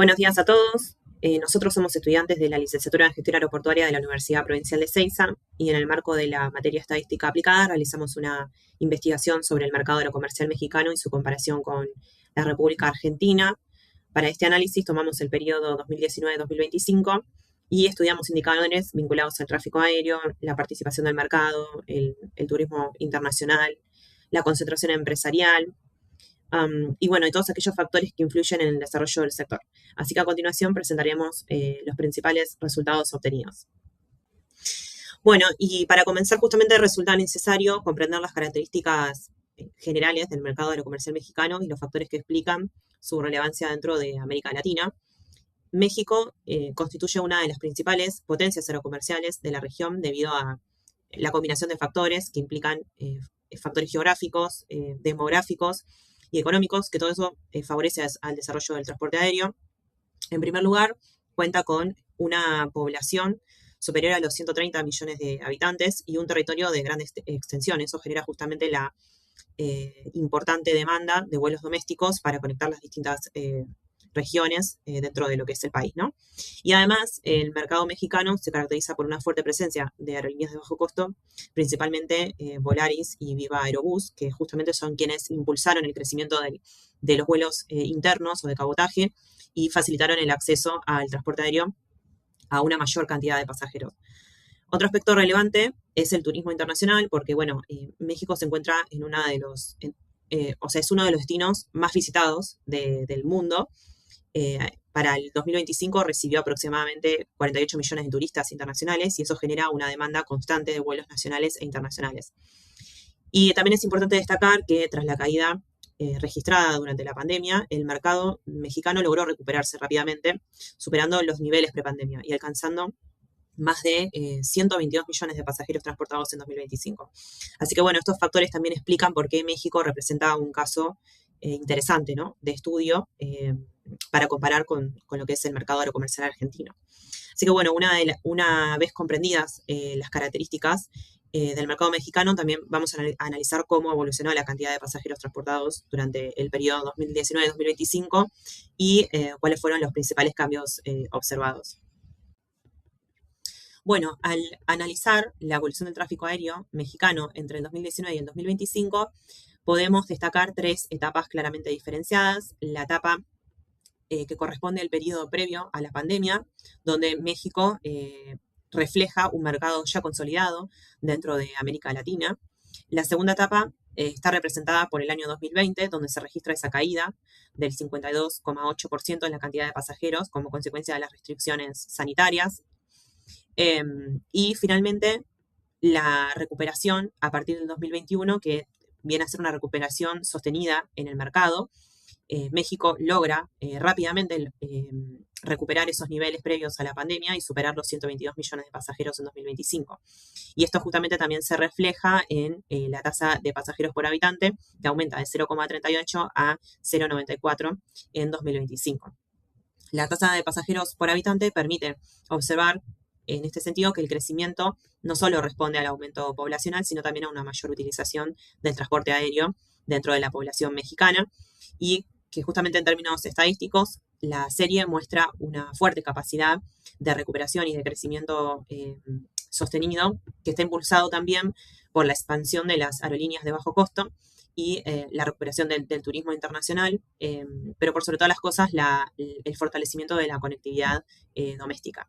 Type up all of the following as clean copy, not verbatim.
Buenos días a todos. Nosotros somos estudiantes de la licenciatura en Gestión Aeroportuaria de la Universidad Provincial de Seiza y en el marco de la materia Estadística Aplicada realizamos una investigación sobre el mercado aerocomercial mexicano y su comparación con la República Argentina. Para este análisis tomamos el periodo 2019-2025 y estudiamos indicadores vinculados al tráfico aéreo, la participación del mercado, el turismo internacional, la concentración empresarial, y bueno, y todos aquellos factores que influyen en el desarrollo del sector. Así que a continuación presentaremos los principales resultados obtenidos. Bueno, y para comenzar justamente resulta necesario comprender las características generales del mercado aerocomercial mexicano y los factores que explican su relevancia dentro de América Latina. México constituye una de las principales potencias aerocomerciales de la región debido a la combinación de factores que implican factores geográficos, demográficos y económicos, que todo eso favorece al desarrollo del transporte aéreo. En primer lugar, cuenta con una población superior a los 130 millones de habitantes y un territorio de grandes extensiones. Eso genera justamente la importante demanda de vuelos domésticos para conectar las distintas regiones dentro de lo que es el país, ¿no? Y además, el mercado mexicano se caracteriza por una fuerte presencia de aerolíneas de bajo costo, principalmente Volaris y Viva Aerobús, que justamente son quienes impulsaron el crecimiento de los vuelos internos o de cabotaje y facilitaron el acceso al transporte aéreo a una mayor cantidad de pasajeros. Otro aspecto relevante es el turismo internacional, porque, bueno, México se encuentra en una de los, es uno de los destinos más visitados del mundo. Para el 2025 recibió aproximadamente 48 millones de turistas internacionales y eso genera una demanda constante de vuelos nacionales e internacionales. Y también es importante destacar que tras la caída registrada durante la pandemia, el mercado mexicano logró recuperarse rápidamente, superando los niveles prepandemia y alcanzando más de 122 millones de pasajeros transportados en 2025. Así que bueno, estos factores también explican por qué México representa un caso interesante, ¿no?, de estudio para comparar con lo que es el mercado aerocomercial argentino. Así que bueno, una vez comprendidas las características del mercado mexicano, también vamos a analizar cómo evolucionó la cantidad de pasajeros transportados durante el periodo 2019-2025 y cuáles fueron los principales cambios observados. Bueno, al analizar la evolución del tráfico aéreo mexicano entre el 2019 y el 2025, podemos destacar tres etapas claramente diferenciadas. La etapa que corresponde al periodo previo a la pandemia, donde México refleja un mercado ya consolidado dentro de América Latina. La segunda etapa está representada por el año 2020, donde se registra esa caída del 52,8% en la cantidad de pasajeros como consecuencia de las restricciones sanitarias. Y finalmente, la recuperación a partir del 2021, que viene a ser una recuperación sostenida en el mercado. México logra rápidamente recuperar esos niveles previos a la pandemia y superar los 122 millones de pasajeros en 2025. Y esto justamente también se refleja en la tasa de pasajeros por habitante, que aumenta de 0,38 a 0,94 en 2025. La tasa de pasajeros por habitante permite observar en este sentido que el crecimiento no solo responde al aumento poblacional, sino también a una mayor utilización del transporte aéreo dentro de la población mexicana y que justamente en términos estadísticos la serie muestra una fuerte capacidad de recuperación y de crecimiento sostenido, que está impulsado también por la expansión de las aerolíneas de bajo costo y la recuperación del turismo internacional, pero por sobre todas las cosas el fortalecimiento de la conectividad doméstica.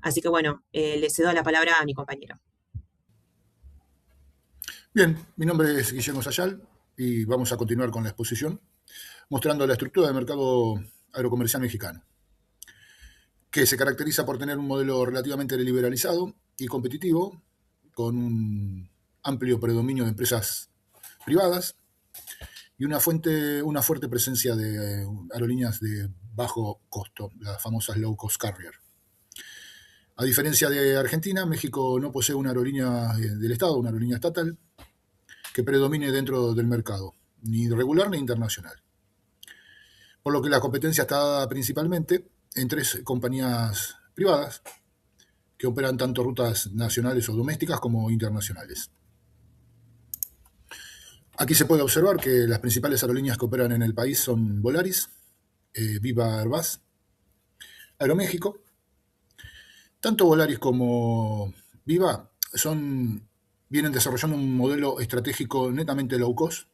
Así que bueno, le cedo la palabra a mi compañero. Bien, mi nombre es Guillermo Sayal y vamos a continuar con la exposición mostrando la estructura del mercado aerocomercial mexicano, que se caracteriza por tener un modelo relativamente liberalizado y competitivo, con un amplio predominio de empresas privadas y una fuerte presencia de aerolíneas de bajo costo, las famosas low cost carrier. A diferencia de Argentina, México no posee una aerolínea del Estado, una aerolínea estatal, que predomine dentro del mercado, ni regular ni internacional. Por lo que la competencia está dada principalmente en tres compañías privadas que operan tanto rutas nacionales o domésticas como internacionales. Aquí se puede observar que las principales aerolíneas que operan en el país son Volaris, Viva Aerobús Aeroméxico. Tanto Volaris como Viva vienen desarrollando un modelo estratégico netamente low cost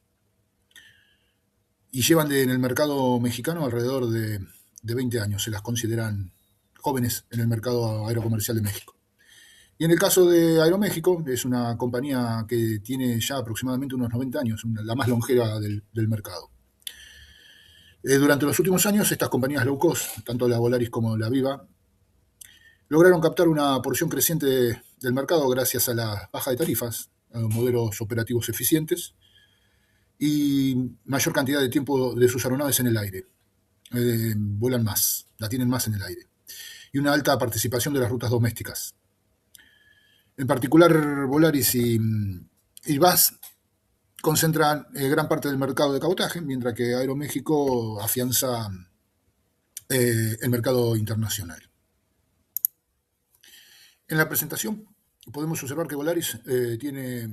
y llevan en el mercado mexicano alrededor de 20 años. Se las consideran jóvenes en el mercado aerocomercial de México. Y en el caso de Aeroméxico, es una compañía que tiene ya aproximadamente unos 90 años, la más longeva del mercado. Durante los últimos años, estas compañías low cost, tanto la Volaris como la Viva, lograron captar una porción creciente del mercado gracias a la baja de tarifas, a modelos operativos eficientes y mayor cantidad de tiempo de sus aeronaves en el aire. Vuelan más, la tienen más en el aire. Y una alta participación de las rutas domésticas. En particular, Volaris y VAS concentran gran parte del mercado de cabotaje, mientras que Aeroméxico afianza el mercado internacional. En la presentación podemos observar que Volaris tiene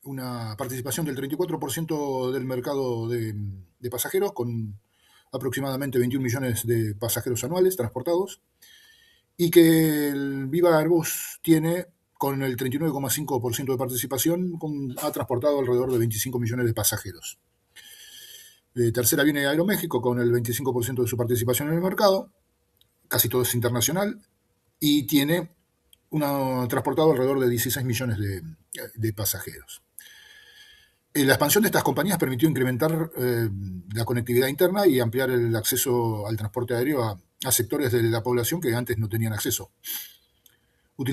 una participación del 34% del mercado de pasajeros, con aproximadamente 21 millones de pasajeros anuales transportados, y que el Viva Airbus tiene, con el 39,5% de participación, ha transportado alrededor de 25 millones de pasajeros. Tercera viene Aeroméxico, con el 25% de su participación en el mercado, casi todo es internacional, y tiene transportado alrededor de 16 millones de pasajeros. La expansión de estas compañías permitió incrementar la conectividad interna y ampliar el acceso al transporte aéreo a sectores de la población que antes no tenían acceso. No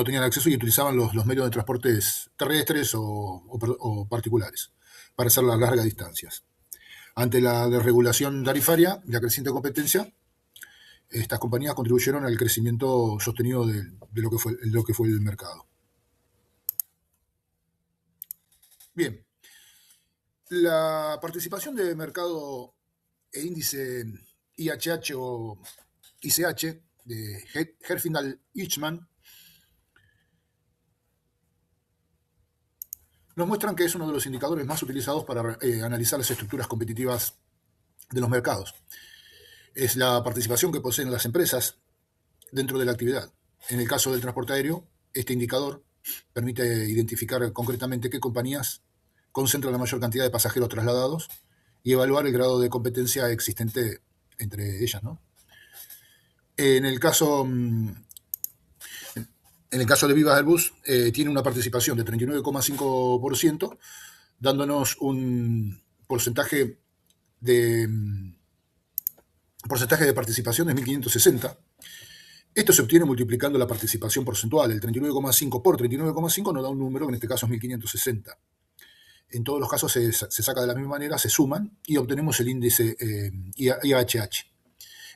tenían acceso y utilizaban los medios de transportes terrestres o particulares para hacer las largas distancias. Ante la desregulación tarifaria y la creciente competencia, estas compañías contribuyeron al crecimiento sostenido de lo que fue el mercado. Bien, la participación de mercado e índice IHH o ICH de Herfindahl-Hirschman nos muestran que es uno de los indicadores más utilizados para analizar las estructuras competitivas de los mercados. Es la participación que poseen las empresas dentro de la actividad. En el caso del transporte aéreo, este indicador permite identificar concretamente qué compañías concentran la mayor cantidad de pasajeros trasladados y evaluar el grado de competencia existente entre ellas, ¿no? En el caso de Viva Airbus, tiene una participación de 39,5%, dándonos un porcentaje de participación de 1.560. Esto se obtiene multiplicando la participación porcentual. El 39,5 por 39,5 nos da un número que en este caso es 1.560. En todos los casos se saca de la misma manera, se suman y obtenemos el índice IHH.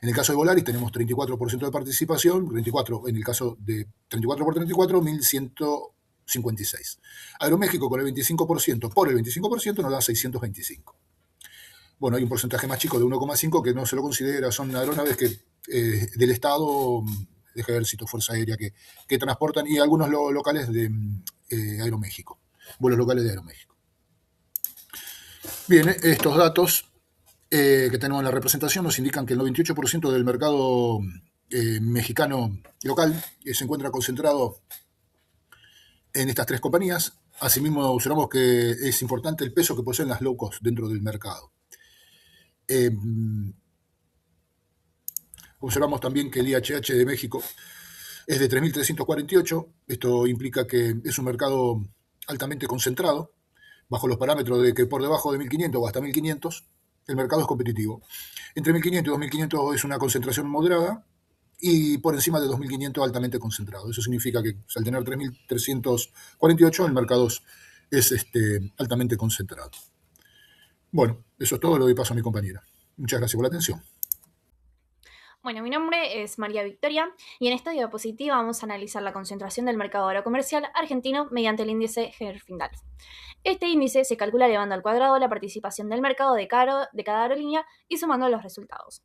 En el caso de Volaris tenemos 34% de participación, 34 en el caso de 34 por 34, 1.156. Aeroméxico con el 25% por el 25% nos da 625. Bueno, hay un porcentaje más chico de 1,5 que no se lo considera, son aeronaves del Estado, de Ejército, Fuerza Aérea, que transportan, y algunos locales de Aeroméxico, vuelos locales de Aeroméxico. Bien, estos datos que tenemos en la representación nos indican que el 98% del mercado mexicano local se encuentra concentrado en estas tres compañías. Asimismo, observamos que es importante el peso que poseen las low cost dentro del mercado. Observamos también que el IHH de México es de 3.348. Esto implica que es un mercado altamente concentrado, bajo los parámetros de que por debajo de 1.500 o hasta 1.500 el mercado es competitivo. Entre 1.500 y 2.500 es una concentración moderada, y por encima de 2.500 altamente concentrado. Eso significa que al tener 3.348 el mercado es altamente concentrado. Bueno, eso es todo, lo doy paso a mi compañera. Muchas gracias por la atención. Bueno, mi nombre es María Victoria y en esta diapositiva vamos a analizar la concentración del mercado aerocomercial argentino mediante el índice Herfindahl. Este índice se calcula elevando al cuadrado la participación del mercado de cada aerolínea y sumando los resultados.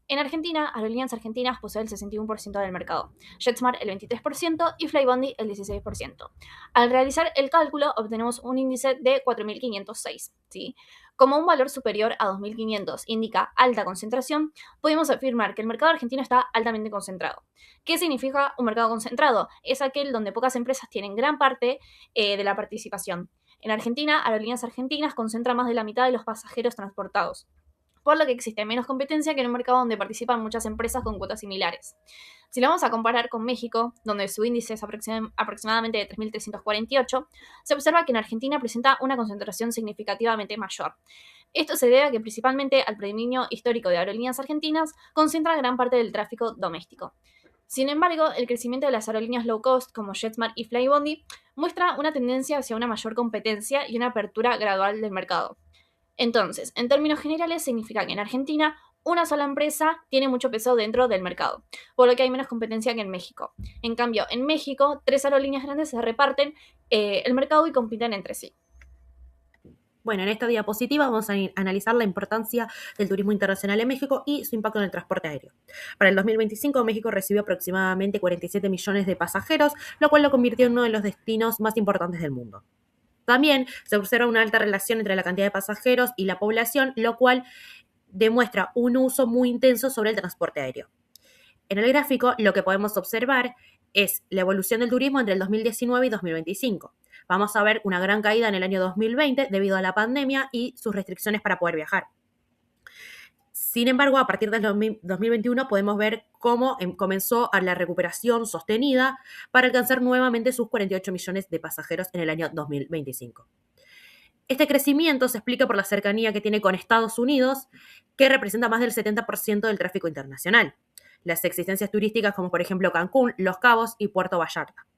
En Argentina, Aerolíneas Argentinas posee el 61% del mercado, JetSmart el 23% y Flybondi el 16%. Al realizar el cálculo obtenemos un índice de 4.506, ¿sí? Como un valor superior a 2.500 indica alta concentración, podemos afirmar que el mercado argentino está altamente concentrado. ¿Qué significa un mercado concentrado? Es aquel donde pocas empresas tienen gran parte de la participación. En Argentina, Aerolíneas Argentinas concentra más de la mitad de los pasajeros transportados, por lo que existe menos competencia que en un mercado donde participan muchas empresas con cuotas similares. Si lo vamos a comparar con México, donde su índice es aproximadamente de 3.348, se observa que en Argentina presenta una concentración significativamente mayor. Esto se debe a que principalmente al predominio histórico de Aerolíneas Argentinas concentra gran parte del tráfico doméstico. Sin embargo, el crecimiento de las aerolíneas low cost como JetSmart y Flybondi muestra una tendencia hacia una mayor competencia y una apertura gradual del mercado. Entonces, en términos generales, significa que en Argentina una sola empresa tiene mucho peso dentro del mercado, por lo que hay menos competencia que en México. En cambio, en México, 3 aerolíneas grandes se reparten el mercado y compiten entre sí. Bueno, en esta diapositiva vamos a analizar la importancia del turismo internacional en México y su impacto en el transporte aéreo. Para el 2025, México recibió aproximadamente 47 millones de pasajeros, lo cual lo convirtió en uno de los destinos más importantes del mundo. También se observa una alta relación entre la cantidad de pasajeros y la población, lo cual demuestra un uso muy intenso sobre el transporte aéreo. En el gráfico, lo que podemos observar es la evolución del turismo entre el 2019 y 2025. Vamos a ver una gran caída en el año 2020 debido a la pandemia y sus restricciones para poder viajar. Sin embargo, a partir del 2021 podemos ver cómo comenzó la recuperación sostenida para alcanzar nuevamente sus 48 millones de pasajeros en el año 2025. Este crecimiento se explica por la cercanía que tiene con Estados Unidos, que representa más del 70% del tráfico internacional. Las existencias turísticas como por ejemplo Cancún, Los Cabos y Puerto Vallarta.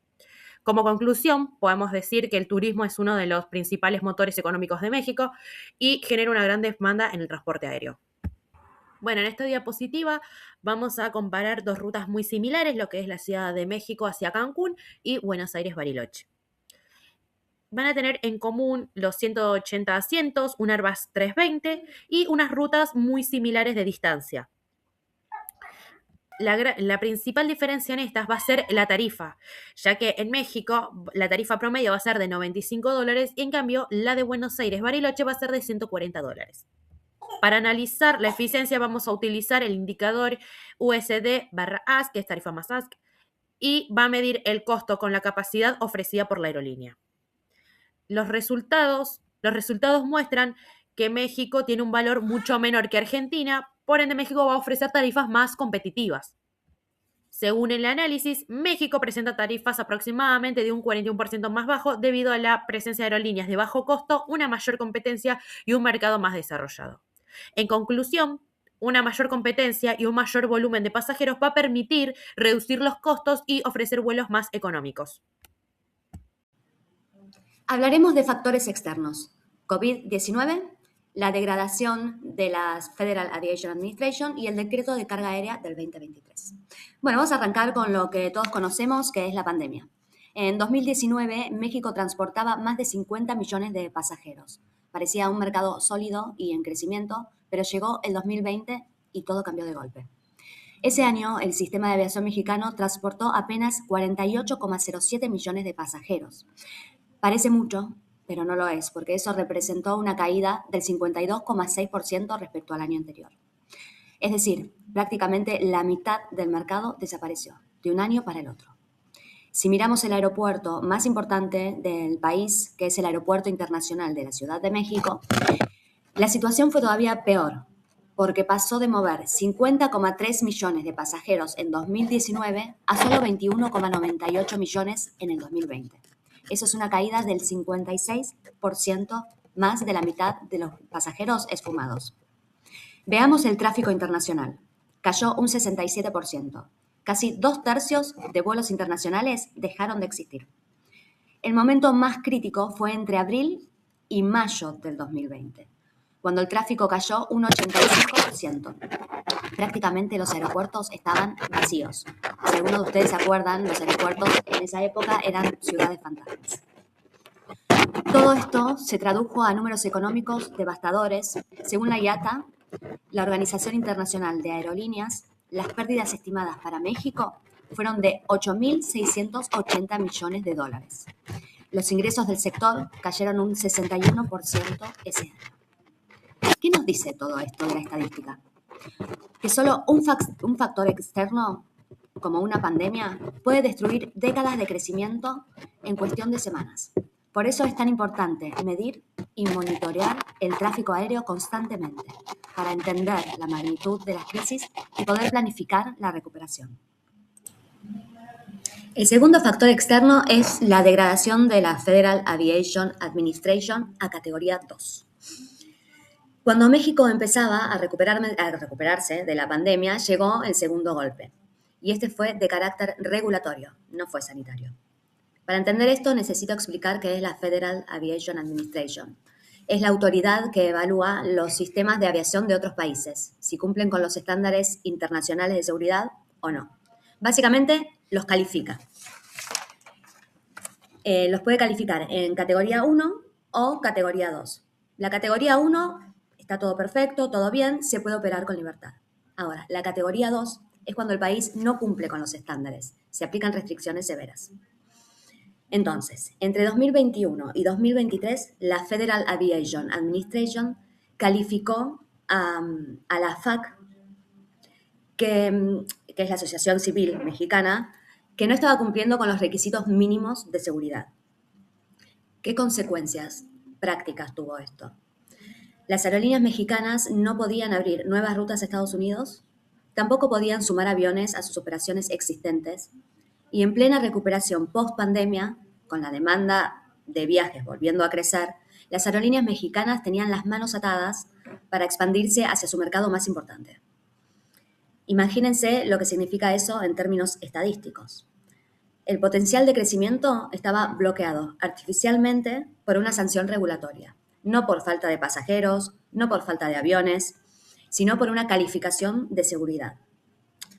Como conclusión, podemos decir que el turismo es uno de los principales motores económicos de México y genera una gran demanda en el transporte aéreo. Bueno, en esta diapositiva vamos a comparar dos rutas muy similares, lo que es la Ciudad de México hacia Cancún y Buenos Aires-Bariloche. Van a tener en común los 180 asientos, un Airbus 320 y unas rutas muy similares de distancia. La principal diferencia en estas va a ser la tarifa, ya que en México la tarifa promedio va a ser de $95 y en cambio la de Buenos Aires-Bariloche va a ser de $140. Para analizar la eficiencia vamos a utilizar el indicador USD/ASK, que es tarifa más ASK, y va a medir el costo con la capacidad ofrecida por la aerolínea. Los resultados muestran que México tiene un valor mucho menor que Argentina, por ende México va a ofrecer tarifas más competitivas. Según el análisis, México presenta tarifas aproximadamente de un 41% más bajo debido a la presencia de aerolíneas de bajo costo, una mayor competencia y un mercado más desarrollado. En conclusión, una mayor competencia y un mayor volumen de pasajeros va a permitir reducir los costos y ofrecer vuelos más económicos. Hablaremos de factores externos: COVID-19, la degradación de la Federal Aviation Administration y el decreto de carga aérea del 2023. Bueno, vamos a arrancar con lo que todos conocemos, que es la pandemia. En 2019, México transportaba más de 50 millones de pasajeros. Parecía un mercado sólido y en crecimiento, pero llegó el 2020 y todo cambió de golpe. Ese año, el sistema de aviación mexicano transportó apenas 48,07 millones de pasajeros. Parece mucho, pero no lo es, porque eso representó una caída del 52,6% respecto al año anterior. Es decir, prácticamente la mitad del mercado desapareció, de un año para el otro. Si miramos el aeropuerto más importante del país, que es el Aeropuerto Internacional de la Ciudad de México, la situación fue todavía peor, porque pasó de mover 50,3 millones de pasajeros en 2019 a solo 21,98 millones en el 2020. Eso es una caída del 56%, más de la mitad de los pasajeros esfumados. Veamos el tráfico internacional. Cayó un 67%. Casi 2/3 de vuelos internacionales dejaron de existir. El momento más crítico fue entre abril y mayo del 2020, cuando el tráfico cayó un 85%. Prácticamente los aeropuertos estaban vacíos. Si algunos de ustedes se acuerdan, los aeropuertos en esa época eran ciudades fantasmas. Todo esto se tradujo a números económicos devastadores. Según la IATA, la Organización Internacional de Aerolíneas, las pérdidas estimadas para México fueron de 8.680 millones de dólares. Los ingresos del sector cayeron un 61% ese año. ¿Qué nos dice todo esto de la estadística? Que solo un factor externo, como una pandemia, puede destruir décadas de crecimiento en cuestión de semanas. Por eso es tan importante medir y monitorear el tráfico aéreo constantemente, para entender la magnitud de las crisis y poder planificar la recuperación. El segundo factor externo es la degradación de la Federal Aviation Administration a categoría 2. Cuando México empezaba a recuperarse de la pandemia, llegó el segundo golpe, y este fue de carácter regulatorio, no fue sanitario. Para entender esto, necesito explicar qué es la Federal Aviation Administration. Es la autoridad que evalúa los sistemas de aviación de otros países, si cumplen con los estándares internacionales de seguridad o no. Básicamente, los califica. Los puede calificar en categoría 1 o categoría 2. La categoría 1 está todo perfecto, todo bien, se puede operar con libertad. Ahora, la categoría 2 es cuando el país no cumple con los estándares, se aplican restricciones severas. Entonces, entre 2021 y 2023, la Federal Aviation Administration calificó a la FAC, que es la Asociación Civil Mexicana, que no estaba cumpliendo con los requisitos mínimos de seguridad. ¿Qué consecuencias prácticas tuvo esto? Las aerolíneas mexicanas no podían abrir nuevas rutas a Estados Unidos, tampoco podían sumar aviones a sus operaciones existentes, y en plena recuperación post-pandemia, con la demanda de viajes volviendo a crecer, las aerolíneas mexicanas tenían las manos atadas para expandirse hacia su mercado más importante. Imagínense lo que significa eso en términos estadísticos. El potencial de crecimiento estaba bloqueado artificialmente por una sanción regulatoria, no por falta de pasajeros, no por falta de aviones, sino por una calificación de seguridad.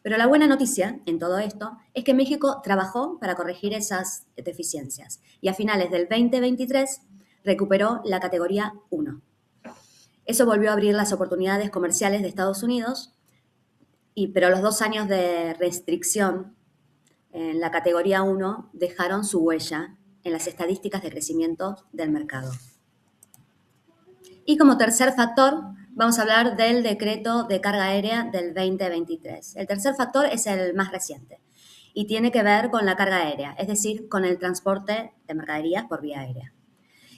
Pero la buena noticia en todo esto es que México trabajó para corregir esas deficiencias y a finales del 2023 recuperó la categoría 1. Eso volvió a abrir las oportunidades comerciales de Estados Unidos, pero los 2 años de restricción en la categoría 1 dejaron su huella en las estadísticas de crecimiento del mercado. Y como tercer factor, vamos a hablar del decreto de carga aérea del 2023. El tercer factor es el más reciente y tiene que ver con la carga aérea, es decir, con el transporte de mercaderías por vía aérea.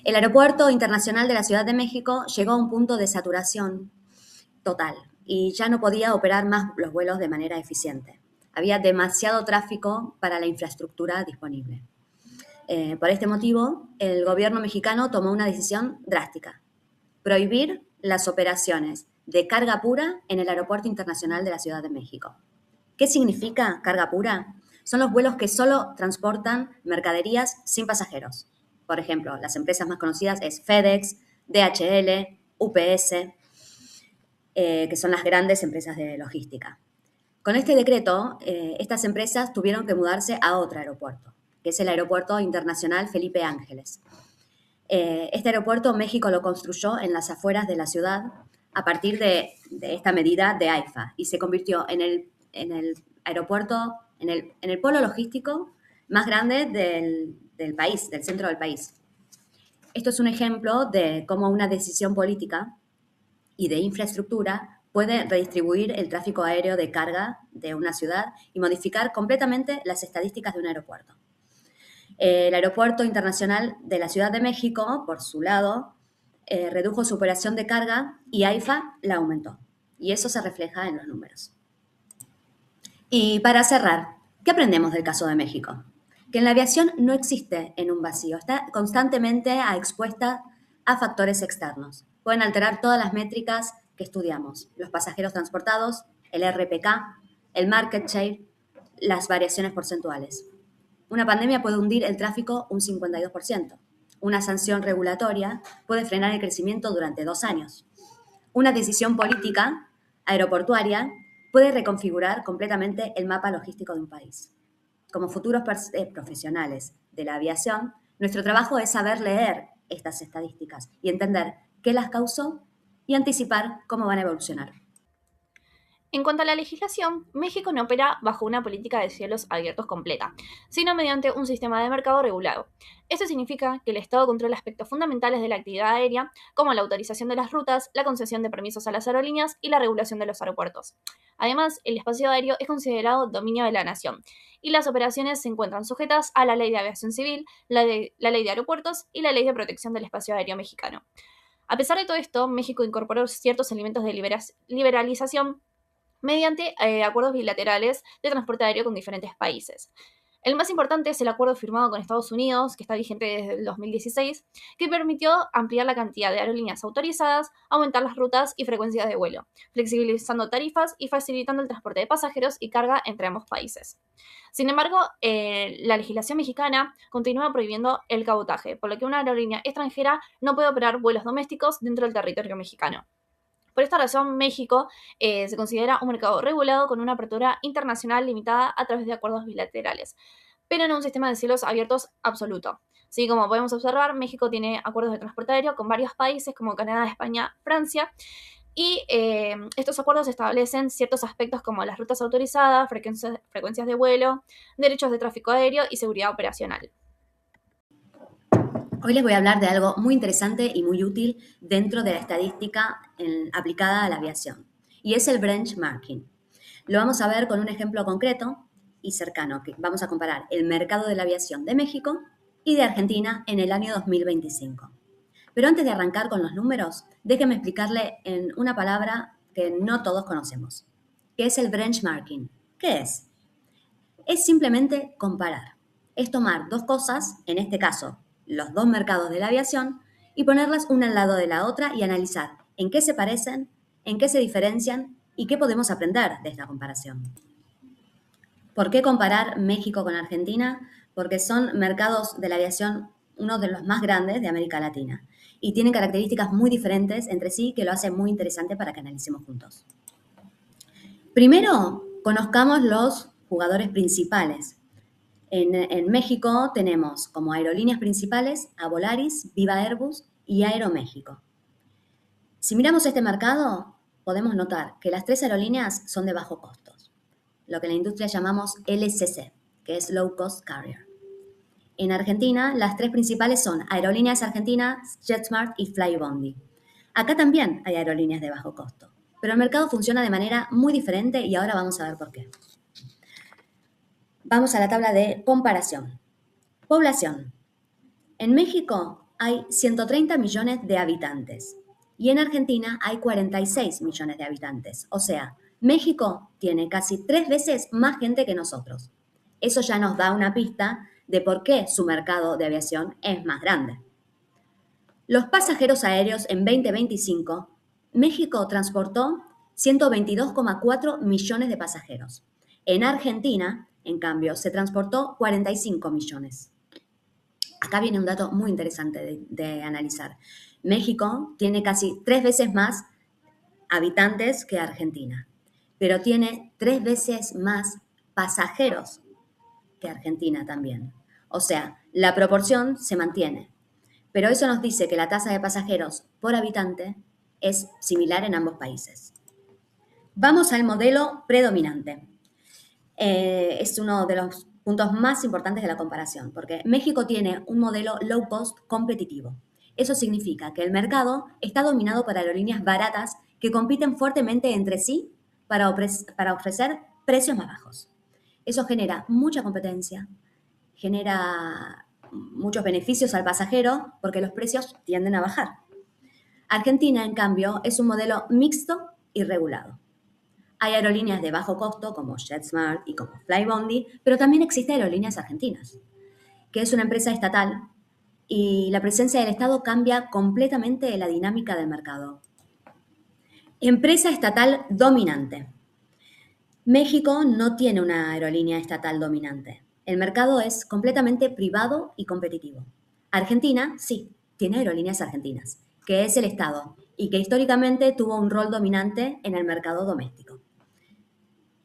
El Aeropuerto Internacional de la Ciudad de México llegó a un punto de saturación total y ya no podía operar más los vuelos de manera eficiente. Había demasiado tráfico para la infraestructura disponible. Por este motivo, el gobierno mexicano tomó una decisión drástica: prohibir las operaciones de carga pura en el Aeropuerto Internacional de la Ciudad de México. ¿Qué significa carga pura? Son los vuelos que solo transportan mercaderías sin pasajeros. Por ejemplo, las empresas más conocidas es FedEx, DHL, UPS, que son las grandes empresas de logística. Con este decreto, estas empresas tuvieron que mudarse a otro aeropuerto, que es el Aeropuerto Internacional Felipe Ángeles. Este aeropuerto México lo construyó en las afueras de la ciudad a partir de esta medida de AIFA y se convirtió en el aeropuerto, en el polo logístico más grande del país, del centro del país. Esto es un ejemplo de cómo una decisión política y de infraestructura puede redistribuir el tráfico aéreo de carga de una ciudad y modificar completamente las estadísticas de un aeropuerto. El Aeropuerto Internacional de la Ciudad de México, por su lado, redujo su operación de carga y AIFA la aumentó. Y eso se refleja en los números. Y para cerrar, ¿qué aprendemos del caso de México? Que en la aviación no existe en un vacío, está constantemente expuesta a factores externos. Pueden alterar todas las métricas que estudiamos: los pasajeros transportados, el RPK, el market share, las variaciones porcentuales. Una pandemia puede hundir el tráfico un 52%. Una sanción regulatoria puede frenar el crecimiento durante 2 años. Una decisión política aeroportuaria puede reconfigurar completamente el mapa logístico de un país. Como futuros profesionales de la aviación, nuestro trabajo es saber leer estas estadísticas y entender qué las causó y anticipar cómo van a evolucionar. En cuanto a la legislación, México no opera bajo una política de cielos abiertos completa, sino mediante un sistema de mercado regulado. Esto significa que el Estado controla aspectos fundamentales de la actividad aérea, como la autorización de las rutas, la concesión de permisos a las aerolíneas y la regulación de los aeropuertos. Además, el espacio aéreo es considerado dominio de la nación, y las operaciones se encuentran sujetas a la Ley de Aviación Civil, la Ley de Aeropuertos y la Ley de Protección del Espacio Aéreo Mexicano. A pesar de todo esto, México incorporó ciertos elementos de liberalización mediante acuerdos bilaterales de transporte aéreo con diferentes países. El más importante es el acuerdo firmado con Estados Unidos, que está vigente desde el 2016, que permitió ampliar la cantidad de aerolíneas autorizadas, aumentar las rutas y frecuencias de vuelo, flexibilizando tarifas y facilitando el transporte de pasajeros y carga entre ambos países. Sin embargo, la legislación mexicana continúa prohibiendo el cabotaje, por lo que una aerolínea extranjera no puede operar vuelos domésticos dentro del territorio mexicano. Por esta razón, México se considera un mercado regulado con una apertura internacional limitada a través de acuerdos bilaterales, pero no un sistema de cielos abiertos absoluto. Sí, como podemos observar, México tiene acuerdos de transporte aéreo con varios países como Canadá, España, Francia, y estos acuerdos establecen ciertos aspectos como las rutas autorizadas, frecuencias de vuelo, derechos de tráfico aéreo y seguridad operacional. Hoy les voy a hablar de algo muy interesante y muy útil dentro de la estadística aplicada a la aviación, y es el benchmarking. Lo vamos a ver con un ejemplo concreto y cercano, que vamos a comparar el mercado de la aviación de México y de Argentina en el año 2025. Pero antes de arrancar con los números, déjenme explicarle en una palabra que no todos conocemos, que es el benchmarking. ¿Qué es? Es simplemente comparar. Es tomar dos cosas, en este caso, los dos mercados de la aviación, y ponerlas una al lado de la otra y analizar en qué se parecen, en qué se diferencian y qué podemos aprender de esta comparación. ¿Por qué comparar México con Argentina? Porque son mercados de la aviación uno de los más grandes de América Latina y tienen características muy diferentes entre sí que lo hace muy interesante para que analicemos juntos. Primero, conozcamos los jugadores principales. En México tenemos como aerolíneas principales a Volaris, Viva Airbus y Aeroméxico. Si miramos este mercado, podemos notar que las tres aerolíneas son de bajo costos, lo que en la industria llamamos LCC, que es Low Cost Carrier. En Argentina, las tres principales son Aerolíneas Argentinas, JetSmart y Flybondi. Acá también hay aerolíneas de bajo costo, pero el mercado funciona de manera muy diferente y ahora vamos a ver por qué. Vamos a la tabla de comparación. Población. En México hay 130 millones de habitantes y en Argentina hay 46 millones de habitantes. O sea, México tiene casi 3 veces más gente que nosotros. Eso ya nos da una pista de por qué su mercado de aviación es más grande. Los pasajeros aéreos en 2025, México transportó 122,4 millones de pasajeros. En Argentina, en cambio, se transportó 45 millones. Acá viene un dato muy interesante de analizar. México tiene casi 3 veces más habitantes que Argentina, pero tiene 3 veces más pasajeros que Argentina también. O sea, la proporción se mantiene, pero eso nos dice que la tasa de pasajeros por habitante es similar en ambos países. Vamos al modelo predominante. Es uno de los puntos más importantes de la comparación, porque México tiene un modelo low cost competitivo. Eso significa que el mercado está dominado por aerolíneas baratas que compiten fuertemente entre sí para ofrecer precios más bajos. Eso genera mucha competencia, genera muchos beneficios al pasajero porque los precios tienden a bajar. Argentina, en cambio, es un modelo mixto y regulado. Hay aerolíneas de bajo costo como JetSmart y como Flybondi, pero también existen aerolíneas argentinas, que es una empresa estatal y la presencia del Estado cambia completamente la dinámica del mercado. Empresa estatal dominante. México no tiene una aerolínea estatal dominante. El mercado es completamente privado y competitivo. Argentina, sí, tiene aerolíneas argentinas, que es el Estado y que históricamente tuvo un rol dominante en el mercado doméstico.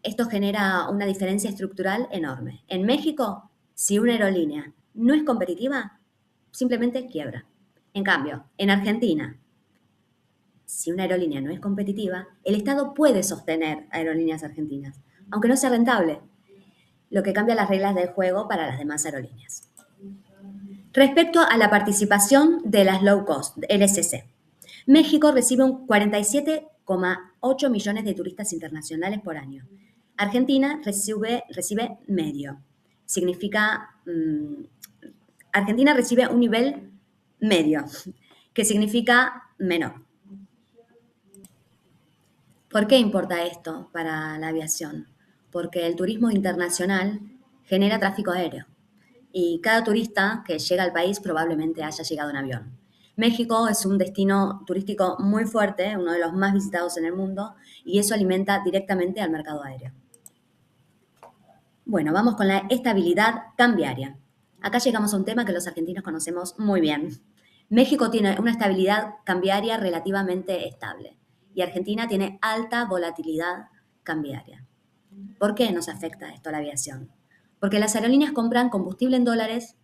Esto genera una diferencia estructural enorme. En México, si una aerolínea no es competitiva, simplemente quiebra. En cambio, en Argentina, si una aerolínea no es competitiva, el Estado puede sostener aerolíneas argentinas, aunque no sea rentable, lo que cambia las reglas del juego para las demás aerolíneas. Respecto a la participación de las low cost, LCC, México recibe un 47,8 millones de turistas internacionales por año. Argentina recibe medio. Significa, Argentina recibe un nivel medio, que significa menor. ¿Por qué importa esto para la aviación? Porque el turismo internacional genera tráfico aéreo y cada turista que llega al país probablemente haya llegado en avión. México es un destino turístico muy fuerte, uno de los más visitados en el mundo, y eso alimenta directamente al mercado aéreo. Bueno, vamos con la estabilidad cambiaria. Acá llegamos a un tema que los argentinos conocemos muy bien. México tiene una estabilidad cambiaria relativamente estable y Argentina tiene alta volatilidad cambiaria. ¿Por qué nos afecta esto a la aviación? Porque las aerolíneas compran combustible en dólares,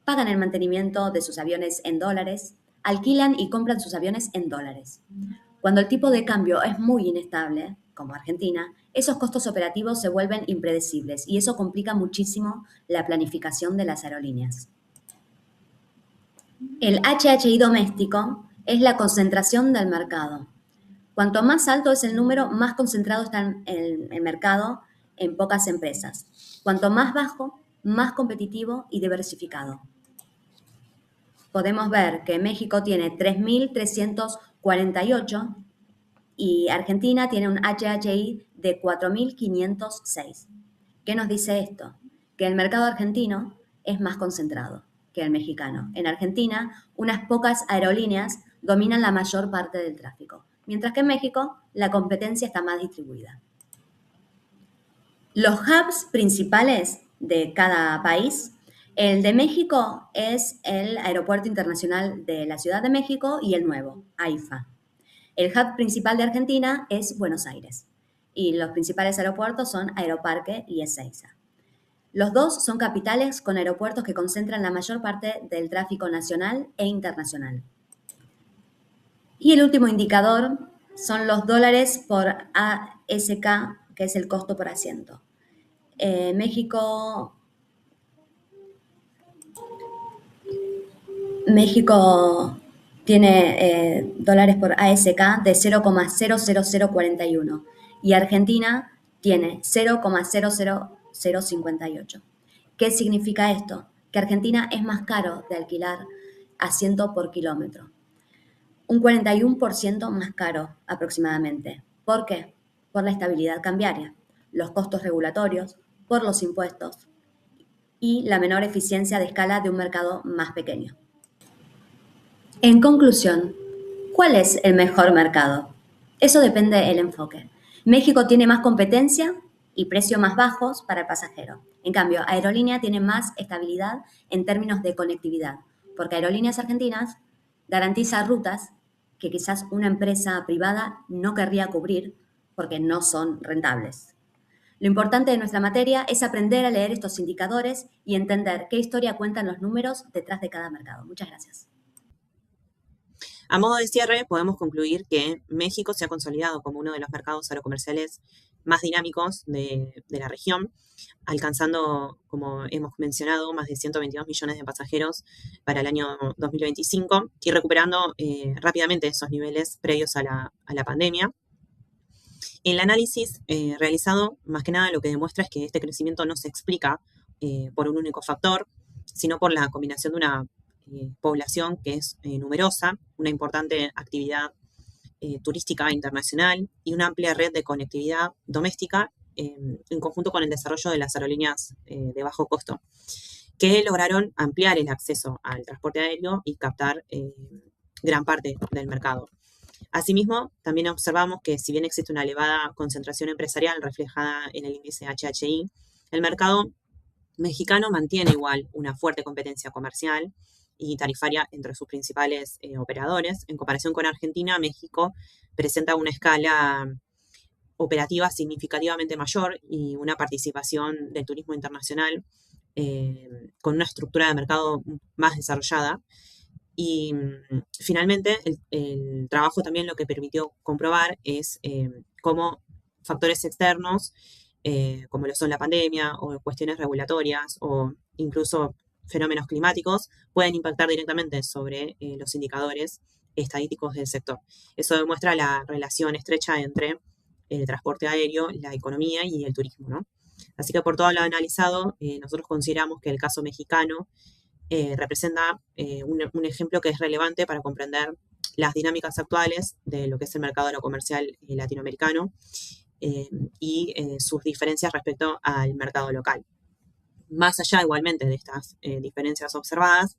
pagan el mantenimiento de sus aviones en dólares, alquilan y compran sus aviones en dólares. Cuando el tipo de cambio es muy inestable, como Argentina, esos costos operativos se vuelven impredecibles y eso complica muchísimo la planificación de las aerolíneas. El HHI doméstico es la concentración del mercado. Cuanto más alto es el número, más concentrado está el mercado en pocas empresas. Cuanto más bajo, más competitivo y diversificado. Podemos ver que México tiene 3.348 y Argentina tiene un HHI de 4.506. ¿Qué nos dice esto? Que el mercado argentino es más concentrado que el mexicano. En Argentina, unas pocas aerolíneas dominan la mayor parte del tráfico, mientras que en México la competencia está más distribuida. Los hubs principales de cada país, el de México es el Aeropuerto Internacional de la Ciudad de México y el nuevo, AIFA. El hub principal de Argentina es Buenos Aires y los principales aeropuertos son Aeroparque y Ezeiza. Los dos son capitales con aeropuertos que concentran la mayor parte del tráfico nacional e internacional. Y el último indicador son los dólares por ASK, que es el costo por asiento. México tiene dólares por ASK de 0,00041 y Argentina tiene 0,00058. ¿Qué significa esto? Que Argentina es más caro de alquilar asiento por kilómetro. Un 41% más caro aproximadamente. ¿Por qué? Por la estabilidad cambiaria, los costos regulatorios, por los impuestos y la menor eficiencia de escala de un mercado más pequeño. En conclusión, ¿cuál es el mejor mercado? Eso depende del enfoque. México tiene más competencia y precios más bajos para el pasajero. En cambio, Aerolínea tiene más estabilidad en términos de conectividad, porque Aerolíneas Argentinas garantiza rutas que quizás una empresa privada no querría cubrir porque no son rentables. Lo importante de nuestra materia es aprender a leer estos indicadores y entender qué historia cuentan los números detrás de cada mercado. Muchas gracias. A modo de cierre, podemos concluir que México se ha consolidado como uno de los mercados aerocomerciales más dinámicos de la región, alcanzando, como hemos mencionado, más de 122 millones de pasajeros para el año 2025 y recuperando rápidamente esos niveles previos a la pandemia. El análisis realizado, más que nada, lo que demuestra es que este crecimiento no se explica por un único factor, sino por la combinación de una población que es numerosa, una importante actividad turística internacional y una amplia red de conectividad doméstica en conjunto con el desarrollo de las aerolíneas de bajo costo, que lograron ampliar el acceso al transporte aéreo y captar gran parte del mercado. Asimismo, también observamos que si bien existe una elevada concentración empresarial reflejada en el índice HHI, el mercado mexicano mantiene igual una fuerte competencia comercial y tarifaria entre sus principales operadores. En comparación con Argentina, México presenta una escala operativa significativamente mayor y una participación del turismo internacional con una estructura de mercado más desarrollada Y finalmente, el trabajo también lo que permitió comprobar es cómo factores externos, como lo son la pandemia o cuestiones regulatorias o incluso fenómenos climáticos, pueden impactar directamente sobre los indicadores estadísticos del sector. Eso demuestra la relación estrecha entre el transporte aéreo, la economía y el turismo, ¿no? Así que por todo lo analizado, nosotros consideramos que el caso mexicano representa un ejemplo que es relevante para comprender las dinámicas actuales de lo que es el mercado aerocomercial latinoamericano y sus diferencias respecto al mercado local. Más allá igualmente de estas diferencias observadas,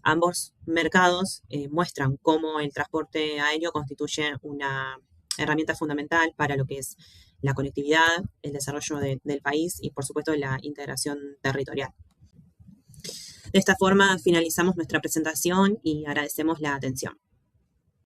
ambos mercados muestran cómo el transporte aéreo constituye una herramienta fundamental para lo que es la conectividad, el desarrollo del país y por supuesto la integración territorial. De esta forma finalizamos nuestra presentación y agradecemos la atención.